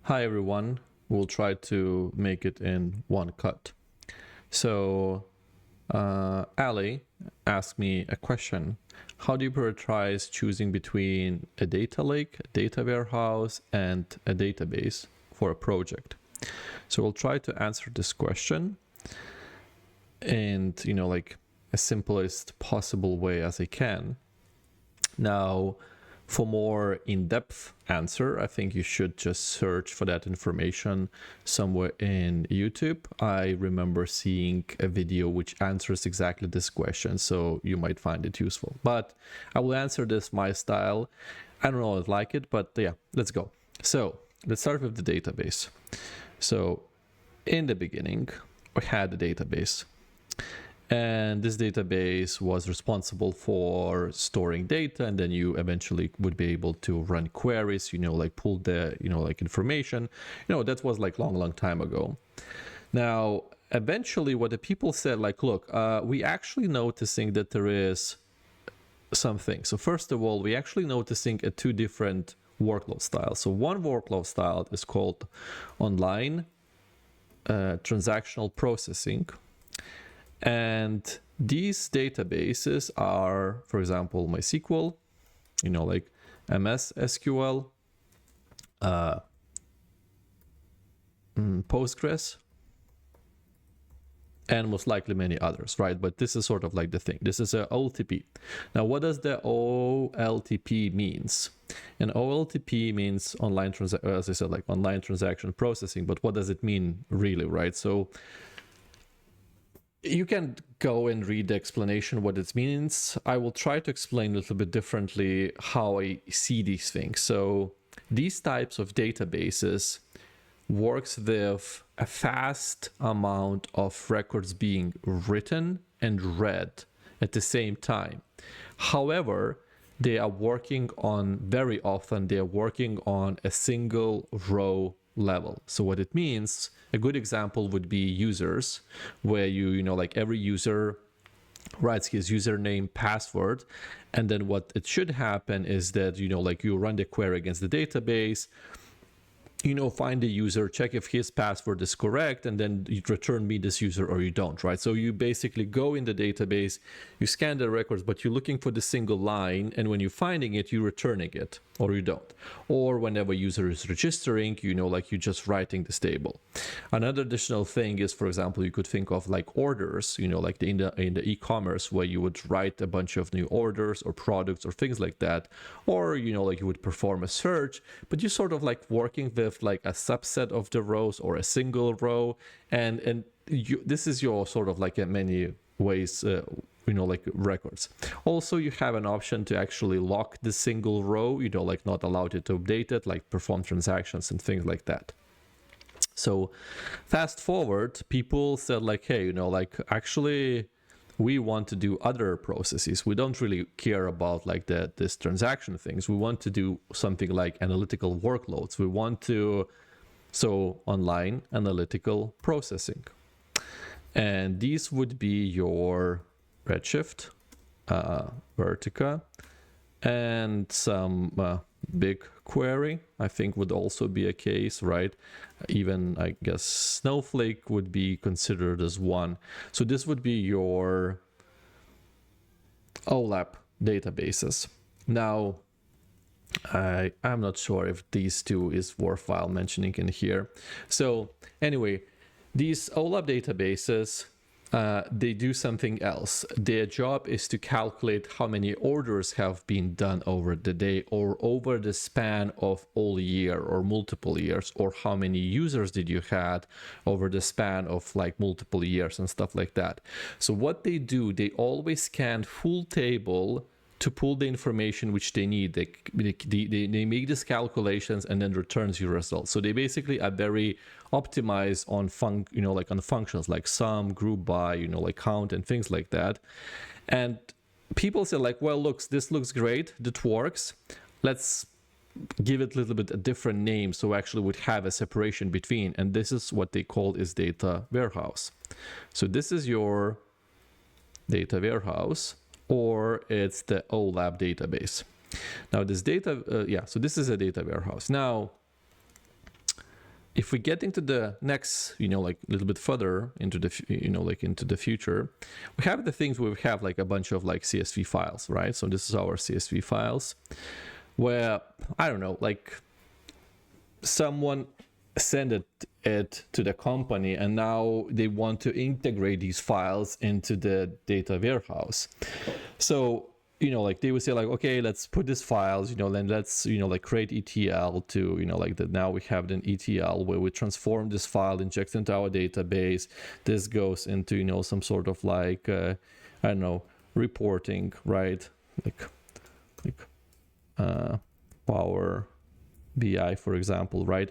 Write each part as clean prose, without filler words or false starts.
Hi everyone, we'll try to make it in one cut. So Ali asked me a question. How do you prioritize choosing between a data lake, a data warehouse, and a database for a project? So we'll try to answer this question in, like a simplest possible way as I can. Now, for more in-depth answer, I think you should just search for that information somewhere in YouTube. I remember seeing a video which answers exactly this question, so you might find it useful. But I will answer this my style. I don't know if I like it, but yeah, let's go. So let's start with the database. So in the beginning, we had a database. And this database was responsible for storing data, and then you eventually would be able to run queries, like pull the, like information. That was like long time ago. Now, eventually what the people said, like, look, we actually noticing that there is something. So first of all, we actually noticing two different workload styles. So one workload style is called online transactional processing. And these databases are, for example, MySQL, like MS SQL, Postgres, and most likely many others, right? But this is sort of like the thing. This is a OLTP. Now, what does the OLTP means? And OLTP means as I said, like online transaction processing. But what does it mean really, right? So you can go and read the explanation what it means. I will try to explain a little bit differently how I see these things. So these types of databases works with a fast amount of records being written and read at the same time. However, they are working on, very often, they are working on a single row level. So what it means, a good example would be users, where like every user writes his username, password, and then what it should happen is that, like you run the query against the database, find the user, check if his password is correct, and then you return me this user or you don't, right? So you basically go in the database, you scan the records, but you're looking for the single line, and when you're finding it, you're returning it or you don't. Or whenever user is registering, like you're just writing this table. Another additional thing is, for example, you could think of like orders, like in the e-commerce, where you would write a bunch of new orders or products or things like that. Or, like you would perform a search, but you're sort of like working with like a subset of the rows or a single row. And this is your sort of like in many ways, like records. Also, you have an option to actually lock the single row, like not allow it to update it, like perform transactions and things like that. So fast forward, people said like, hey, like actually we want to do other processes. We don't really care about like this transaction things. We want to do something like analytical workloads. We want to, so online analytical processing. And these would be your Redshift, Vertica, and some BigQuery, I think would also be a case, right? Even, I guess, Snowflake would be considered as one. So this would be your OLAP databases. Now, I'm not sure if these two is worthwhile mentioning in here. So anyway, these OLAP databases, they do something else. Their job is to calculate how many orders have been done over the day or over the span of all year or multiple years, or how many users did you had over the span of like multiple years and stuff like that. So what they do, they always scan full table to pull the information which they need. They make these calculations and then returns your results. So they basically are very optimized on like on functions like sum, group by, like count and things like that. And people say like, well, this looks great, that works. Let's give it a little bit a different name, so actually would have a separation between. And this is what they call is data warehouse. So this is your data warehouse, or it's the OLAP database. Now this data, so this is a data warehouse. Now, if we get into the next, like a little bit further into the, into the future, we have the things where we have like a bunch of like CSV files, right? So this is our CSV files where, I don't know, like someone send it to the company, and now they want to integrate these files into the data warehouse. So like they would say like, okay, let's put these files, then let's like create ETL to like that. Now we have an ETL where we transform this file, inject into our database. This goes into some sort of like I don't know, reporting, right? Like Power BI, for example, right?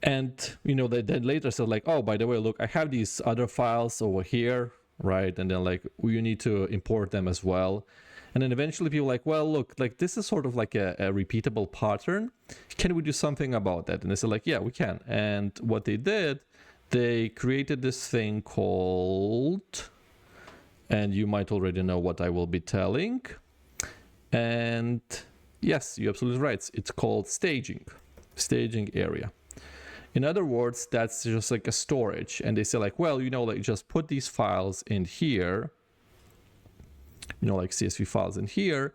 And they then later said like, oh, by the way, look, I have these other files over here, right? And then like you need to import them as well. And then eventually people like, well, look, like this is sort of like a repeatable pattern. Can we do something about that? And they said like, yeah, we can. And what they did, they created this thing called, and you might already know what I will be telling. And yes, you're absolutely right. It's called staging area. In other words, that's just like a storage. And they say like, well, like just put these files in here, like CSV files in here.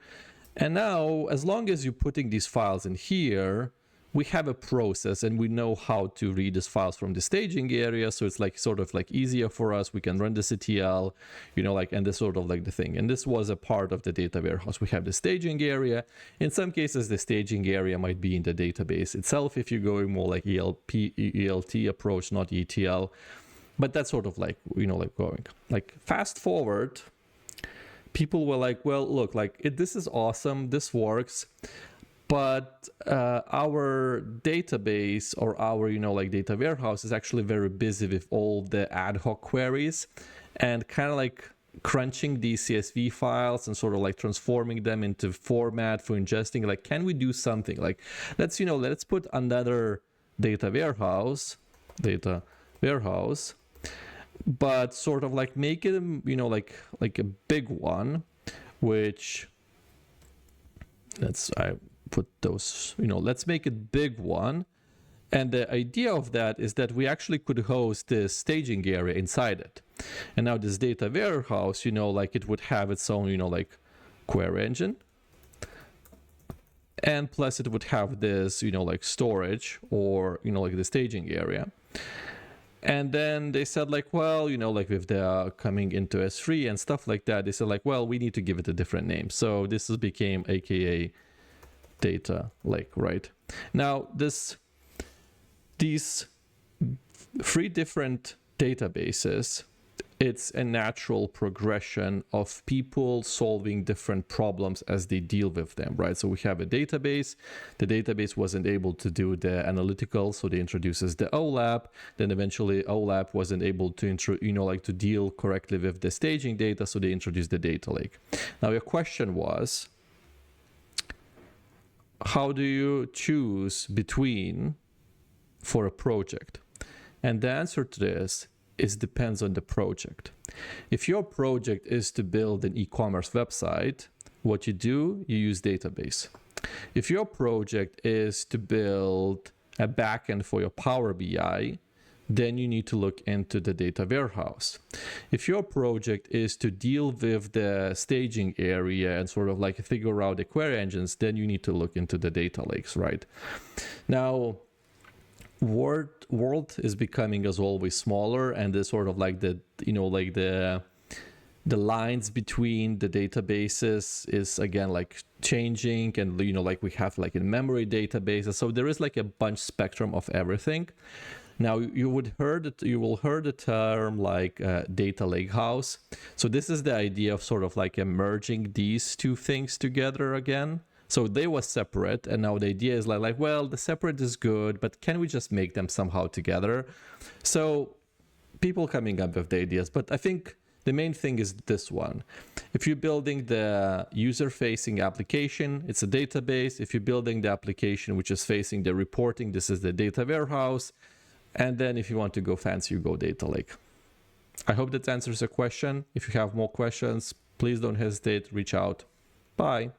And now, as long as you're putting these files in here, we have a process and we know how to read these files from the staging area. So it's like sort of like easier for us. We can run this ETL, and this sort of like the thing. And this was a part of the data warehouse. We have the staging area. In some cases, the staging area might be in the database itself if you're going more like ELT approach, not ETL. But that's sort of like, like going. Like fast forward, people were like, well, look, like this is awesome. This works. But our database or our, like data warehouse is actually very busy with all the ad hoc queries and kind of like crunching these CSV files and sort of like transforming them into format for ingesting. Like, can we do something like let's put another data warehouse, but sort of like make it, like a big one, which I put those, let's make it big one. And the idea of that is that we actually could host this staging area inside it. And now this data warehouse, like it would have its own, like query engine. And plus it would have this, like storage or, like the staging area. And then they said like, well, like if they're coming into S3 and stuff like that, they said like, well, we need to give it a different name. So this became AKA Data Lake, right? Now these 3 different databases, it's a natural progression of people solving different problems as they deal with them, right? So we have a database. The database wasn't able to do the analytical, so they introduces the OLAP. Then eventually OLAP wasn't able to to deal correctly with the staging data, so they introduced the data lake. Now your question was, how do you choose between for a project? And the answer to this is depends on the project. If your project is to build an e-commerce website, what you do, you use database. If your project is to build a backend for your Power BI, then you need to look into the data warehouse. If your project is to deal with the staging area and sort of like figure out the query engines, then you need to look into the data lakes, right? Now, world is becoming as always smaller, and the sort of like the the lines between the databases is again like changing, and like we have like in memory databases, so there is like a bunch spectrum of everything. Now you will hear the term like data lakehouse. So this is the idea of sort of like merging these 2 things together again. So they were separate, and now the idea is like, well, the separate is good, but can we just make them somehow together? So people coming up with the ideas, but I think the main thing is this one. If you're building the user-facing application, it's a database. If you're building the application which is facing the reporting, this is the data warehouse. And then if you want to go fancy, you go data lake. I hope that answers the question. If you have more questions, please don't hesitate, reach out. Bye.